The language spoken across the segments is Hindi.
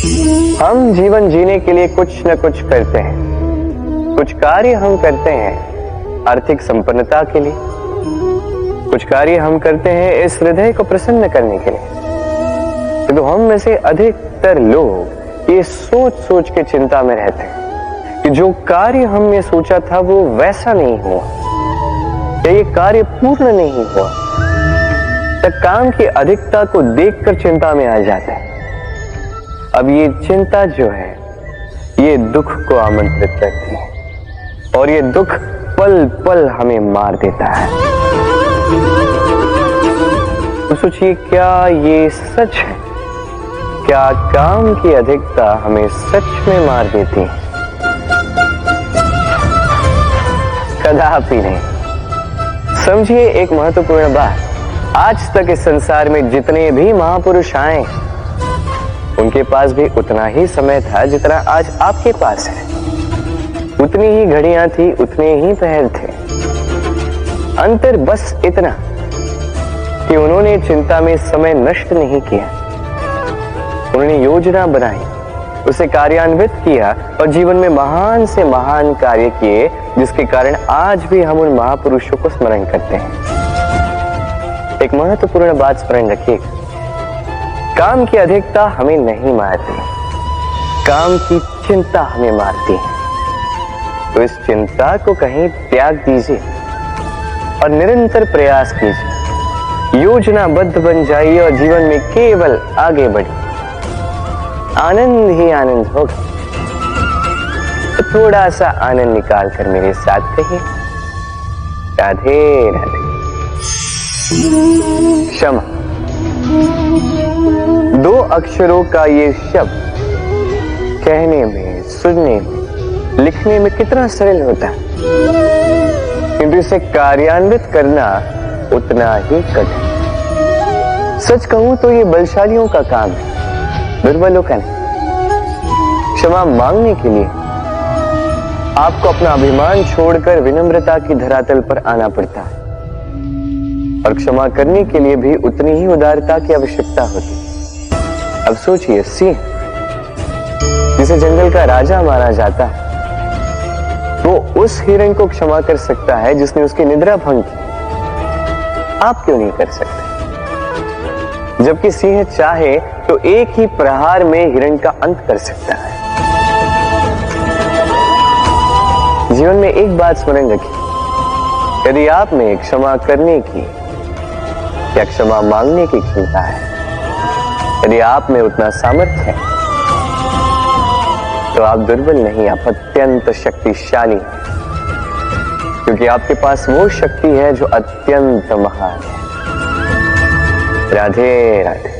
हम जीवन जीने के लिए कुछ न कुछ करते हैं। कुछ कार्य हम करते हैं आर्थिक संपन्नता के लिए, कुछ कार्य हम करते हैं इस हृदय को प्रसन्न करने के लिए। तो हम में से अधिकतर लोग ये सोच सोच के चिंता में रहते हैं कि जो कार्य हमने सोचा था वो वैसा नहीं हुआ, या ये कार्य पूर्ण नहीं हुआ। तब काम की अधिकता को देखकर चिंता में आ जाते हैं। अब ये चिंता जो है ये दुख को आमंत्रित करती है, और ये दुख पल पल हमें मार देता है। तो सोचिए, क्या ये सच है? क्या काम की अधिकता हमें सच में मार देती है? कदापि नहीं। समझिए एक महत्वपूर्ण बात, आज तक इस संसार में जितने भी महापुरुष आए उनके पास भी उतना ही समय था जितना आज आपके पास है। उतनी ही घड़ियां थी, उतने ही पहर थे। अंतर बस इतना कि उन्होंने चिंता में समय नष्ट नहीं किया, उन्होंने योजना बनाई, उसे कार्यान्वित किया और जीवन में महान से महान कार्य किए, जिसके कारण आज भी हम उन महापुरुषों को स्मरण करते हैं। एक महत्वपूर्ण बात स्मरण रखिएगा, काम की अधिकता हमें नहीं मारती, काम की चिंता हमें मारती है। तो इस चिंता को कहीं त्याग दीजिए और निरंतर प्रयास कीजिए, योजनाबद्ध बन जाइए और जीवन में केवल आगे बढ़िए। आनंद ही आनंद होगा। तो थोड़ा सा आनंद निकाल कर मेरे साथ कहिए, राधे राधे। क्षमा, दो अक्षरों का ये शब्द कहने में, सुनने में, लिखने में कितना सरल होता है, किंतु इसे कार्यान्वित करना उतना ही कठिन। सच कहूं तो ये बलशालियों का काम है, दुर्बलों का नहीं। क्षमा मांगने के लिए आपको अपना अभिमान छोड़कर विनम्रता की धरातल पर आना पड़ता है, और क्षमा करने के लिए भी उतनी ही उदारता की आवश्यकता होती है। अब सोचिए, सिंह जिसे जंगल का राजा माना जाता है, वो उस हिरण को क्षमा कर सकता है जिसने उसकी निद्रा भंग की। आप क्यों नहीं कर सकते? जबकि सिंह चाहे तो एक ही प्रहार में हिरण का अंत कर सकता है। जीवन में एक बात स्मरण रखिए, यदि आप में क्षमा करने की या क्षमा मांगने की क्षमता है, यदि आप में उतना सामर्थ्य है, तो आप दुर्बल नहीं, आप अत्यंत शक्तिशाली हैं, क्योंकि आपके पास वो शक्ति है जो अत्यंत महान है। राधे राधे।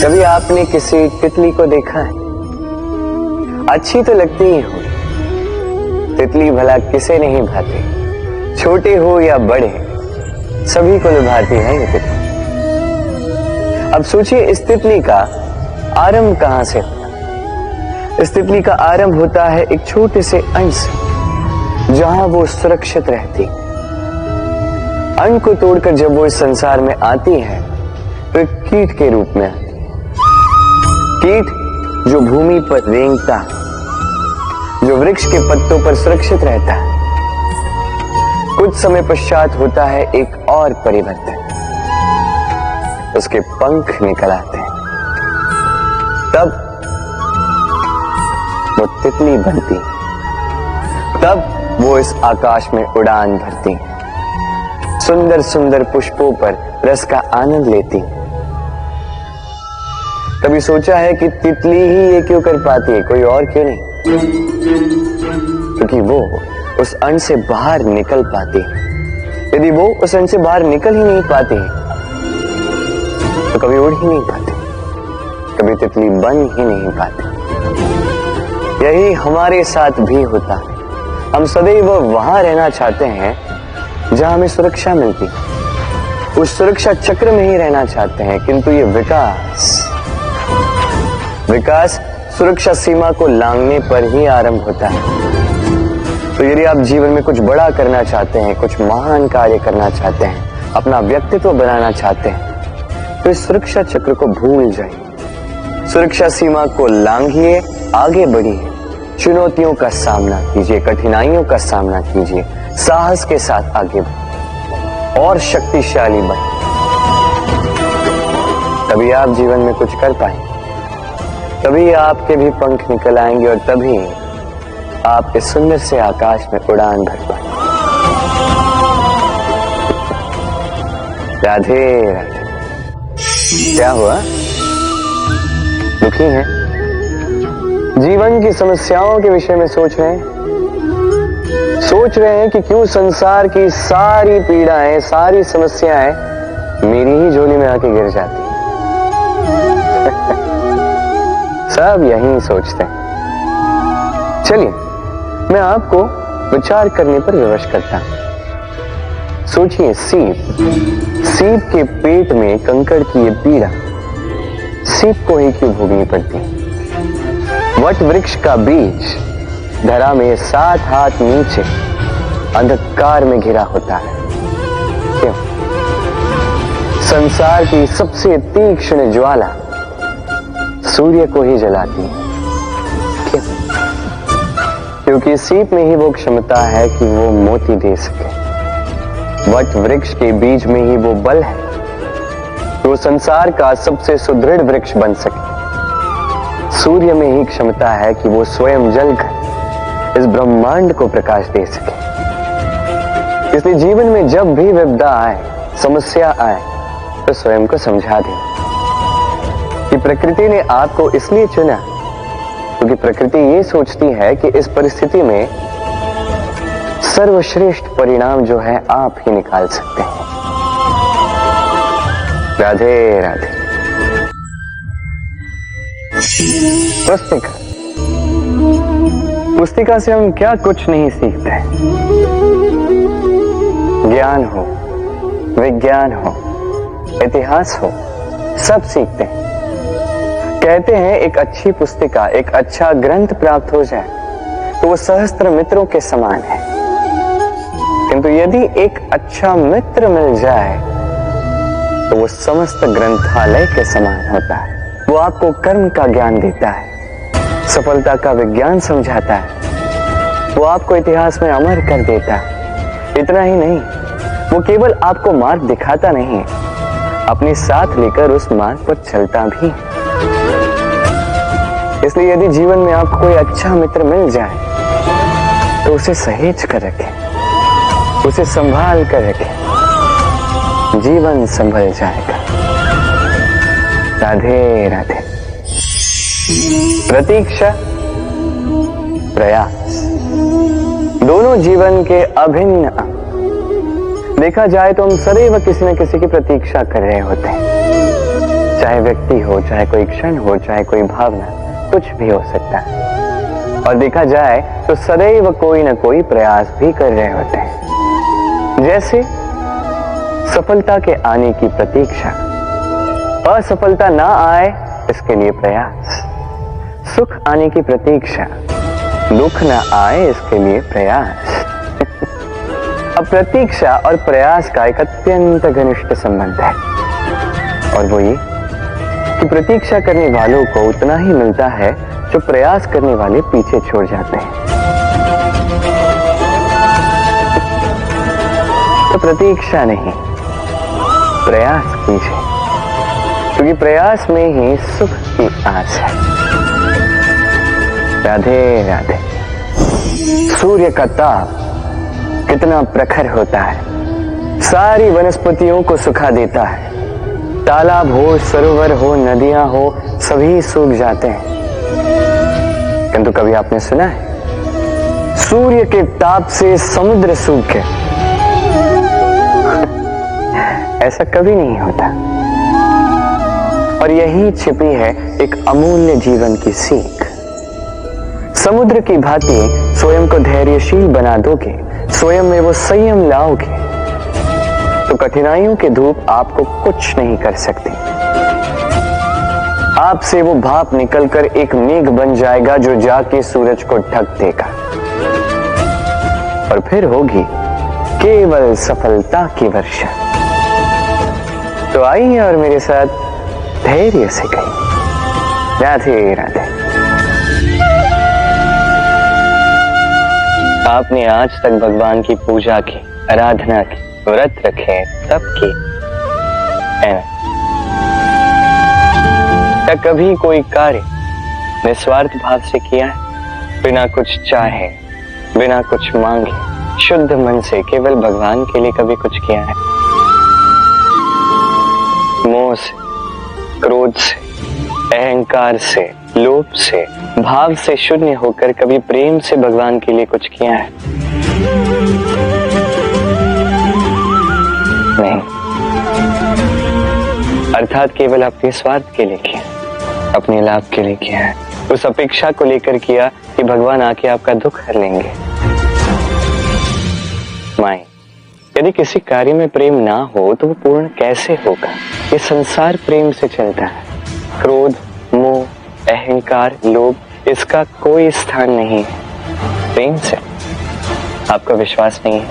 कभी आपने किसी तितली को देखा है? अच्छी तो लगती ही हो, तितली भला किसे नहीं भाती, छोटे हो या बड़े, सभी को लुभाती है ये तितली। अब सोचिए, इस तितली का आरंभ कहां से होता है? इस तितली का आरंभ होता है एक छोटे से अंश से, जहां वो सुरक्षित रहती। अंग को तोड़कर जब वो इस संसार में आती है तो एक कीट के रूप में आती है। कीट जो भूमि पर रेंगता, जो वृक्ष के पत्तों पर सुरक्षित रहता है। कुछ समय पश्चात होता है एक और परिवर्तन, उसके पंख निकल आते हैं, तब वो तितली बनती, तब वो इस आकाश में उड़ान भरती, सुंदर सुंदर पुष्पों पर रस का आनंद लेती। कभी सोचा है कि तितली ही ये क्यों कर पाती है, कोई और क्यों नहीं? क्योंकि वो उस अंश से बाहर निकल पाती है। यदि वो उस अंश से बाहर निकल ही नहीं पाती तो कभी उड़ ही नहीं पाती, कभी तितली बन ही नहीं पाती। यही हमारे साथ भी होता है। हम सदैव वहां रहना चाहते हैं जहां हमें सुरक्षा मिलती, उस सुरक्षा चक्र में ही रहना चाहते हैं, किंतु ये विकास सुरक्षा सीमा को लांघने पर ही आरंभ होता है। तो यदि आप जीवन में कुछ बड़ा करना चाहते हैं, कुछ महान कार्य करना चाहते हैं, अपना व्यक्तित्व बनाना चाहते हैं, तो इस सुरक्षा चक्र को भूल जाइए। सुरक्षा सीमा को लांघिए, आगे बढ़िए, चुनौतियों का सामना कीजिए, कठिनाइयों का सामना कीजिए, साहस के साथ आगे बढ़िए और शक्तिशाली बनिए। तभी आप जीवन में कुछ कर पाएंगे, तभी आपके भी पंख निकल आएंगे और तभी आप इस सुंदर से आकाश में उड़ान भर पाएंगे। राधे राधे। क्या हुआ, दुखी हैं? जीवन की समस्याओं के विषय में सोच रहे हैं कि क्यों संसार की सारी पीड़ाएं, सारी समस्याएं मेरी ही झोली में आके गिर जाती हैं। सब यही सोचते हैं। चलिए मैं आपको विचार करने पर विवश करता हूं। सोचिए, सीप के पेट में कंकड़ की ये पीड़ा सीप को ही क्यों भोगनी पड़ती है? वट वृक्ष का बीज धरा में 7 हाथ नीचे अंधकार में घिरा होता है, क्यों? संसार की सबसे तीक्ष्ण ज्वाला सूर्य को ही जलाती है, क्यों? क्योंकि सीप में ही वो क्षमता है कि वो मोती दे सके। वट वृक्ष के बीज में ही वो बल है कि वो संसार का सबसे सुदृढ़ वृक्ष बन सके। सूर्य में ही क्षमता है कि वो स्वयं जलकर इस ब्रह्मांड को प्रकाश दे सके। इसलिए जीवन में जब भी विपदा आए, समस्या आए, तो स्वयं को समझा दें कि प्रकृति ने आपको इसलिए चुना क्योंकि प्रकृति ये सोचती है कि इस परिस्थिति में सर्वश्रेष्ठ परिणाम जो है आप ही निकाल सकते हैं। राधे राधे। पुस्तिका से हम क्या कुछ नहीं सीखते। ज्ञान हो, विज्ञान हो, इतिहास हो, सब सीखते हैं। कहते हैं एक अच्छी पुस्तिका, एक अच्छा ग्रंथ प्राप्त हो जाए तो वो सहस्त्र मित्रों के समान है, किंतु यदि एक अच्छा मित्र मिल जाए तो वो समस्त ग्रंथालय के समान होता है। वो आपको कर्म का ज्ञान देता है, सफलता का विज्ञान समझाता है, वो आपको इतिहास में अमर कर देता है। इतना ही नहीं, वो केवल आपको मार्ग दिखाता नहीं, अपने साथ लेकर उस मार्ग पर चलता भी। इसलिए यदि जीवन में आपको कोई अच्छा मित्र मिल जाए तो उसे सहेज कर रखें, उसे संभाल कर रखें, जीवन संभल जाएगा। राधे राधे। प्रतीक्षा, प्रयास, दोनों जीवन के अभिन्न अंग। देखा जाए तो हम सदैव किसी न किसी की प्रतीक्षा कर रहे होते हैं, चाहे व्यक्ति हो, चाहे कोई क्षण हो, चाहे कोई भावना, कुछ भी हो सकता है। और देखा जाए तो सदैव कोई न कोई प्रयास भी कर रहे होते हैं, जैसे सफलता के आने की प्रतीक्षा, असफलता ना आए इसके लिए प्रयास, सुख आने की प्रतीक्षा, दुख ना आए इसके लिए प्रयास। अब प्रतीक्षा और प्रयास का एक अत्यंत घनिष्ठ संबंध है, और वो ये कि प्रतीक्षा करने वालों को उतना ही मिलता है जो प्रयास करने वाले पीछे छोड़ जाते हैं। तो प्रतीक्षा नहीं, प्रयास कीजिए, क्योंकि प्रयास में ही सुख की आस है। राधे राधे। सूर्य का ताप कितना प्रखर होता है, सारी वनस्पतियों को सुखा देता है। तालाब हो, सरोवर हो, नदियां हो, सभी सूख जाते हैं। किंतु कभी आपने सुना है सूर्य के ताप से समुद्र सूखे? ऐसा कभी नहीं होता। और यही छिपी है एक अमूल्य जीवन की सीख। समुद्र की भांति स्वयं को धैर्यशील बना दोगे, स्वयं में वो संयम लाओगे, तो कठिनाइयों की धूप आपको कुछ नहीं कर सकती। आपसे वो भाप निकलकर एक मेघ बन जाएगा जो जाके सूरज को ढक देगा, और फिर होगी केवल सफलता की वर्षा। तो आइए और मेरे साथ धैर्य से कहिए, राधे राधे। आपने आज तक भगवान की पूजा की, आराधना की, व्रत रखे, तप की, है ना? क्या कभी कोई कार्य निस्वार्थ भाव से किया है, बिना कुछ चाहे, बिना कुछ मांगे, शुद्ध मन से केवल भगवान के लिए कभी कुछ किया है? मोह से, क्रोध से, अहंकार से, लोभ से, भाव से शून्य होकर कभी प्रेम से भगवान के लिए कुछ किया है? नहीं। अर्थात केवल अपने स्वार्थ के लिए किया, अपने लाभ के लिए किया है, उस अपेक्षा को लेकर किया कि भगवान आके आपका दुख हर लेंगे। माई, यदि किसी कार्य में प्रेम ना हो तो वो पूर्ण कैसे होगा? ये संसार प्रेम से चलता है। क्रोध, मोह, अहंकार, लोभ, इसका कोई स्थान नहीं है प्रेम से। आपका विश्वास नहीं है?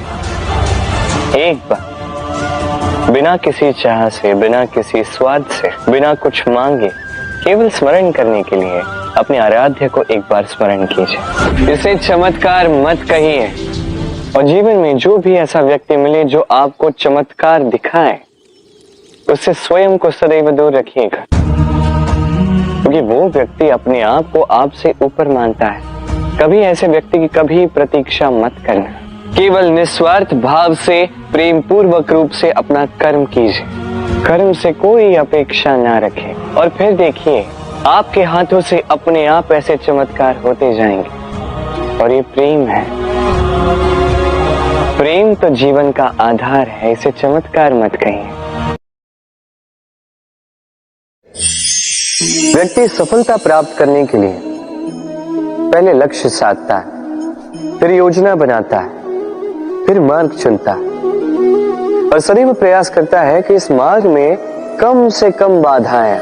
एक बार बिना किसी चाह से, बिना किसी स्वाद से, बिना कुछ मांगे, केवल स्मरण करने के लिए अपने आराध्य को एक बार स्मरण कीजिए। इसे चमत्कार मत कहिए, और जीवन में जो भी ऐसा व्यक्ति मिले जो आपको चमत्कार दिखाए, उससे स्वयं को सदैव दूर रखिएगा, क्योंकि वो व्यक्ति अपने आप को आपसे ऊपर मानता है। कभी ऐसे व्यक्ति की कभी प्रतीक्षा मत करना। केवल निस्वार्थ भाव से, प्रेम पूर्वक रूप से अपना कर्म कीजिए। कर्म से कोई अपेक्षा ना रखें, और फिर देखिए आपके हाथों से अपने आप ऐसे चमत्कार होते जाएंगे। और ये प्रेम है। प्रेम तो जीवन का आधार है, इसे चमत्कार मत कहिए। व्यक्ति सफलता प्राप्त करने के लिए पहले लक्ष्य साधता है, फिर योजना बनाता है, फिर मार्ग चुनता है, और सदैव प्रयास करता है कि इस मार्ग में कम से कम बाधाएं,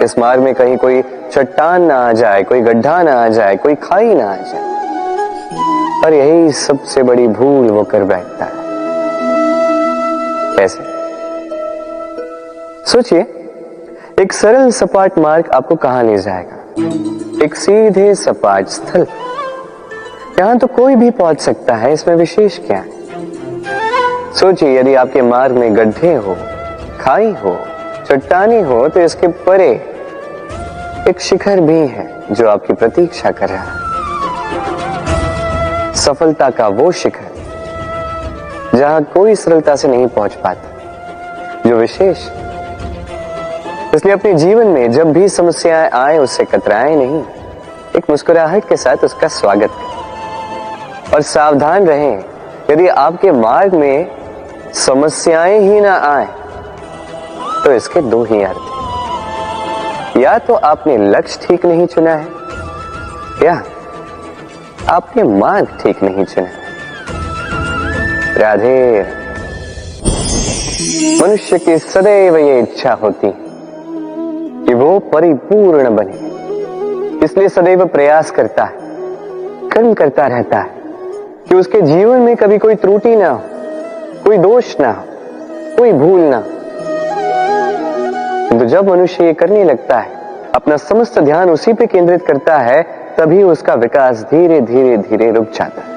इस मार्ग में कहीं कोई चट्टान ना आ जाए, कोई गड्ढा ना आ जाए, कोई खाई ना आ जाए। और यही सबसे बड़ी भूल वो कर बैठता है। कैसे? सोचिए, एक सरल सपाट मार्ग आपको कहां ले जाएगा? एक सीधे सपाट स्थल। यहां तो कोई भी पहुंच सकता है, इसमें विशेष क्या है? सोचिए, यदि आपके मार्ग में गड्ढे हो, खाई हो, चट्टानी हो, तो इसके परे एक शिखर भी है जो आपकी प्रतीक्षा कर रहा है। सफलता का वो शिखर जहां कोई सरलता से नहीं पहुंच पाता, जो विशेष। इसलिए अपने जीवन में जब भी समस्याएं आए, उससे कतराएं नहीं, एक मुस्कुराहट के साथ उसका स्वागत करें। और सावधान रहें, यदि आपके मार्ग में समस्याएं ही ना आए तो इसके दो ही अर्थ हैं। या तो आपने लक्ष्य ठीक नहीं चुना है, या आपने मार्ग ठीक नहीं चुना है। राधे। मनुष्य की सदैव ये इच्छा होती है कि वो परिपूर्ण बने, इसलिए सदैव प्रयास करता है, कर्म करता रहता है कि उसके जीवन में कभी कोई त्रुटि ना हो, कोई दोष ना हो, कोई भूल ना हो। किंतु जब मनुष्य ये करने लगता है, अपना समस्त ध्यान उसी पे केंद्रित करता है, तभी उसका विकास धीरे धीरे धीरे रुक जाता है।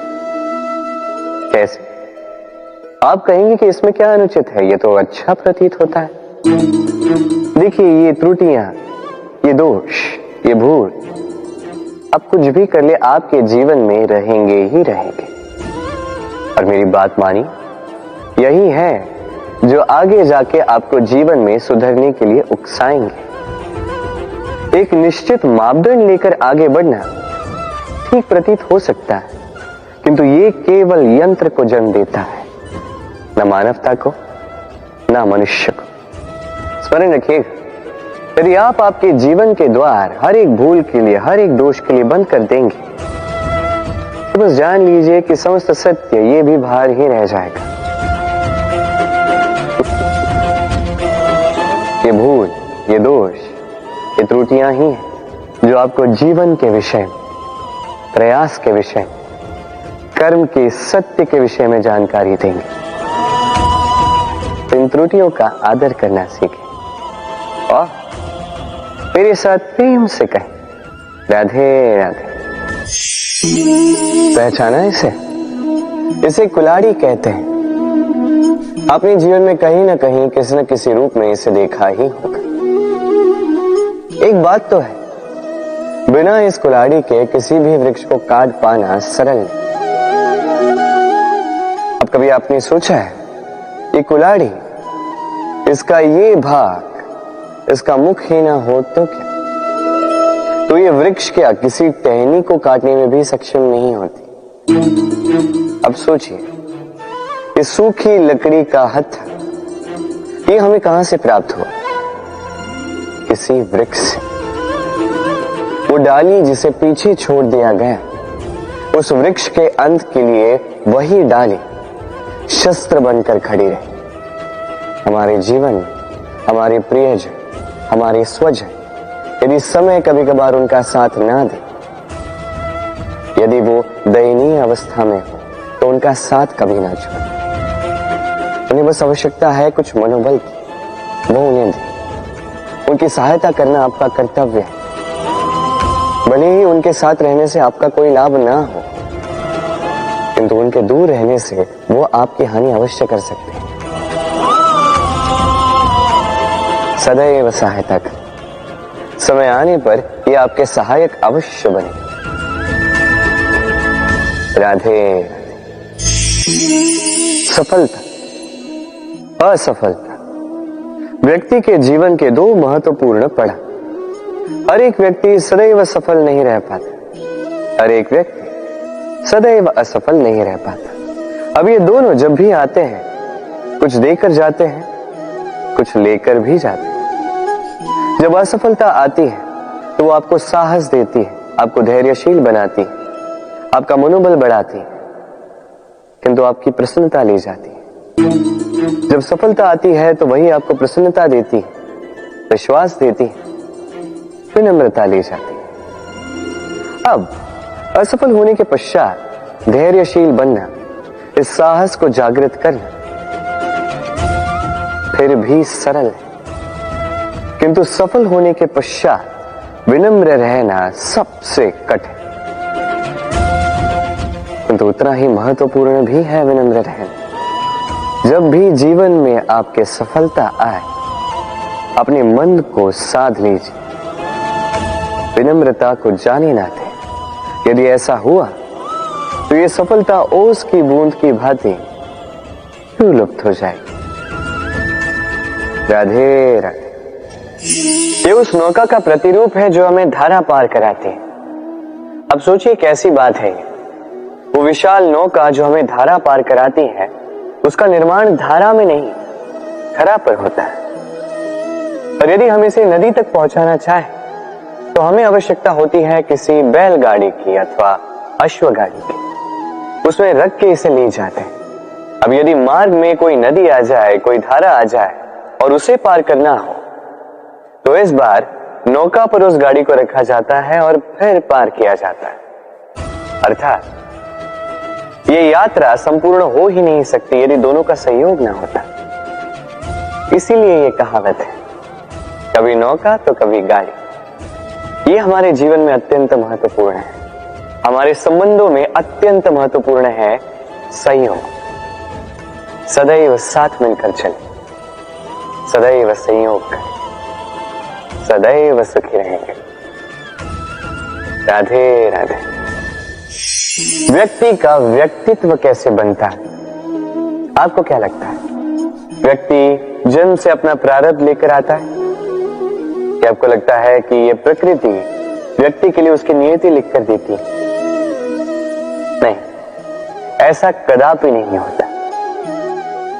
कैसे? आप कहेंगे कि इसमें क्या अनुचित है, ये तो अच्छा प्रतीत होता है। देखिए, ये त्रुटियां, ये दोष, ये भूल, अब कुछ भी कर ले, आपके जीवन में रहेंगे ही रहेंगे। और मेरी बात मानी, यही है जो आगे जाके आपको जीवन में सुधरने के लिए उकसाएंगे। एक निश्चित मापदंड लेकर आगे बढ़ना ठीक प्रतीत हो सकता है, किंतु ये केवल यंत्र को जन्म देता है, न मानवता को, न मनुष्य को। स्मरण रखिएगा, यदि आप आपके जीवन के द्वार हर एक भूल के लिए, हर एक दोष के लिए बंद कर देंगे, तो बस जान लीजिए कि समस्त सत्य ये भी बाहर ही रह जाएगा। ये भूल, ये दोष, ये त्रुटियां ही हैं जो आपको जीवन के विषय, प्रयास के विषय, कर्म के सत्य के विषय में जानकारी देंगे। तो इन त्रुटियों का आदर करना सीखें और मेरे साथ प्रेम से कहें राधे राधे। पहचाना इसे? इसे कुल्हाड़ी कहते हैं। आपने जीवन में कहीं ना कहीं किसी न किसी रूप में इसे देखा ही होगा। एक बात तो है, बिना इस कुल्हाड़ी के किसी भी वृक्ष को काट पाना सरल नहीं। अब कभी आपने सोचा है, ये कुल्हाड़ी, इसका ये भाग, इसका मुख ही ना हो तो क्या? तो ये वृक्ष क्या किसी टहनी को काटने में भी सक्षम नहीं होती? अब सोचिए, इस सूखी लकड़ी का हत्था ये हमें कहां से प्राप्त हुआ? किसी वृक्ष से। वो डाली जिसे पीछे छोड़ दिया गया, उस वृक्ष के अंत के लिए वही डाली शस्त्र बनकर खड़ी रही। हमारे जीवन, हमारे प्रियजन, हमारे स्वजन, यदि समय कभी कभार उनका साथ ना दे, यदि वो दयनीय अवस्था में हो, तो उनका साथ कभी ना छोड़े। उन्हें बस आवश्यकता है कुछ मनोबल की, वो उन्हें दे। उनकी सहायता करना आपका कर्तव्य है। भले ही उनके साथ रहने से आपका कोई लाभ ना हो, किंतु उनके दूर रहने से वो आपकी हानि अवश्य कर सकते हैं। सदैव सहायता कर, समय आने पर ये आपके सहायक अवश्य बने। राधे। सफलता, असफलता व्यक्ति के जीवन के दो महत्वपूर्ण पड़ाव। हर एक व्यक्ति सदैव सफल नहीं रह पाता, हर एक व्यक्ति सदैव असफल नहीं रह पाता। अब ये दोनों जब भी आते हैं, कुछ देकर जाते हैं, कुछ लेकर भी जाते हैं। जब असफलता आती है तो वो आपको साहस देती है, आपको धैर्यशील बनाती है, आपका मनोबल बढ़ाती है, किंतु आपकी प्रसन्नता ले जाती है। जब सफलता आती है तो वही आपको प्रसन्नता देती है, विश्वास देती है, विनम्रता ले जाती है। अब असफल होने के पश्चात धैर्यशील बनना, इस साहस को जागृत करना फिर भी सरल है, किंतु सफल होने के पश्चात विनम्र रहना सबसे कठिन, किंतु उतना ही महत्वपूर्ण भी है विनम्र रहना। जब भी जीवन में आपके सफलता आए, अपने मन को साध लीजिए, विनम्रता को जाने ना दें। यदि ऐसा हुआ तो ये सफलता ओस की बूंद की भांति क्यों लुप्त हो जाएगी। राधे राधे। ये उस नौका का प्रतिरूप है जो हमें धारा पार कराती है। अब सोचिए कैसी बात है ये। वो विशाल नौका जो हमें धारा पार कराती है, उसका निर्माण धारा में नहीं, धरा पर होता है। और यदि हम इसे नदी तक पहुंचाना चाहें, तो हमें आवश्यकता होती है किसी बैलगाड़ी की अथवा अश्वगाड़ी की। उसमें रख के इसे ले जाते हैं। अब यदि मार्ग में कोई नदी आ जाए, कोई धारा आ जाए और उसे पार करना हो, तो इस बार नौका पर उस गाड़ी को रखा जाता है और फिर पार किया जाता है। अर्थात ये यात्रा संपूर्ण हो ही नहीं सकती यदि दोनों का सहयोग ना होता। इसीलिए ये कहावत है, कभी नौका तो कभी गाड़ी। ये हमारे जीवन में अत्यंत महत्वपूर्ण है। हमारे संबंधों में अत्यंत महत्वपूर्ण है सहयोग। सदैव साथ मिलकर चले, सदैव संयोग करें, सदैव सुखी रहेंगे। राधे राधे। व्यक्ति का व्यक्तित्व कैसे बनता है, आपको क्या लगता है? व्यक्ति जन्म से अपना प्रारब्ध लेकर आता है, क्या आपको लगता है कि यह प्रकृति व्यक्ति के लिए उसकी नियति लिखकर देती है? नहीं, ऐसा कदापि नहीं होता।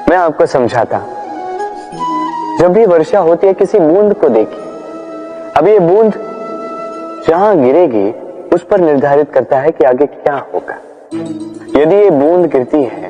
मैं आपको समझाता हूं। जब भी वर्षा होती है, किसी बूंद को देखिए। अब ये बूंद जहां गिरेगी उस पर निर्धारित करता है कि आगे क्या होगा। यदि ये बूंद गिरती है